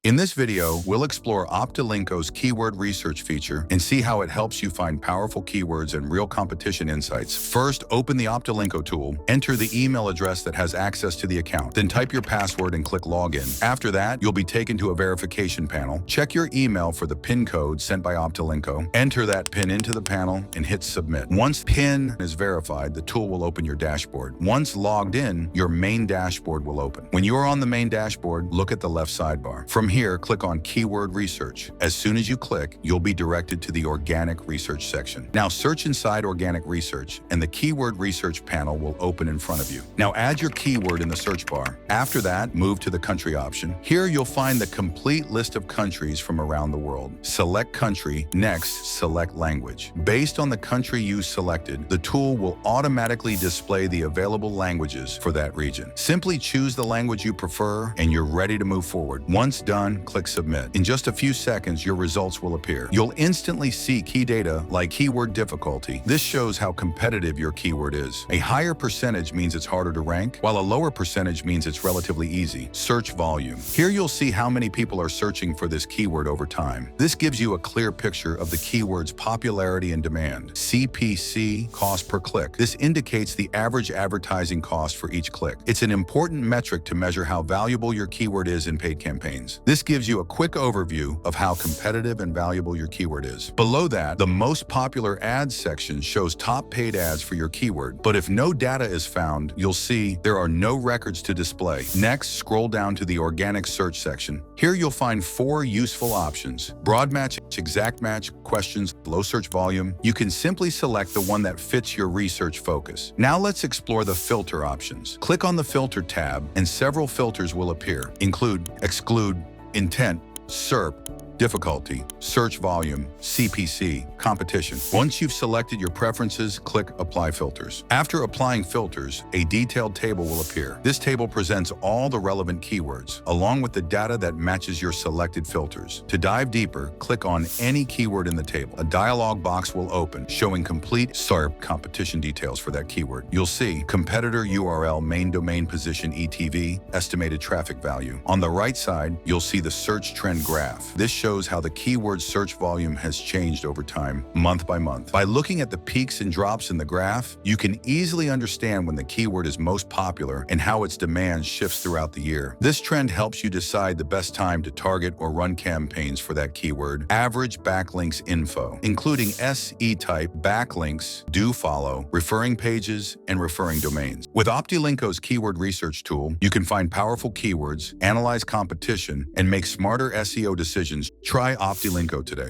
In this video, we'll explore Optilinko's keyword research feature and see how it helps you find powerful keywords and real competition insights. First, open the Optilinko tool, enter the email address that has access to the account, then type your password and click Login. After that, you'll be taken to a verification panel. Check your email for the PIN code sent by Optilinko. Enter that PIN into the panel and hit Submit. Once PIN is verified, the tool will open your dashboard. Once logged in, your main dashboard will open. When you are on the main dashboard, look at the left sidebar. From here, click on Keyword Research. As soon as you click, you'll be directed to the Organic Research section. Now search inside Organic Research, and the Keyword Research panel will open in front of you. Now add your keyword in the search bar. After that, move to the Country option. Here you'll find the complete list of countries from around the world. Select Country, next select Language. Based on the country you selected, the tool will automatically display the available languages for that region. Simply choose the language you prefer, and you're ready to move forward. Once done, click Submit. In just a few seconds, your results will appear. You'll instantly see key data like keyword difficulty. This shows how competitive your keyword is. A higher percentage means it's harder to rank, while a lower percentage means it's relatively easy. Search volume. Here you'll see how many people are searching for this keyword over time. This gives you a clear picture of the keyword's popularity and demand. CPC, cost per click. This indicates the average advertising cost for each click. It's an important metric to measure how valuable your keyword is in paid campaigns. This gives you a quick overview of how competitive and valuable your keyword is. Below that, the most popular ads section shows top paid ads for your keyword. But if no data is found, you'll see there are no records to display. Next, scroll down to the Organic Search section. Here you'll find 4 useful options: Broad Match, Exact Match, Questions, Low Search Volume. You can simply select the one that fits your research focus. Now let's explore the filter options. Click on the Filter tab and several filters will appear. Include, Exclude, Intent, SERP, Difficulty, Search Volume, CPC, Competition. Once you've selected your preferences, click Apply Filters. After applying filters, a detailed table will appear. This table presents all the relevant keywords, along with the data that matches your selected filters. To dive deeper, click on any keyword in the table. A dialog box will open, showing complete SERP competition details for that keyword. You'll see competitor URL, main domain position ETV, estimated traffic value. On the right side, you'll see the search trend graph. This shows how the keyword search volume has changed over time, month by month. By looking at the peaks and drops in the graph, you can easily understand when the keyword is most popular and how its demand shifts throughout the year. This trend helps you decide the best time to target or run campaigns for that keyword. Average backlinks info, including SE-type backlinks, do follow, referring pages, and referring domains. With Optilinko's keyword research tool, you can find powerful keywords, analyze competition, and make smarter SEO decisions. Try Optilinko today.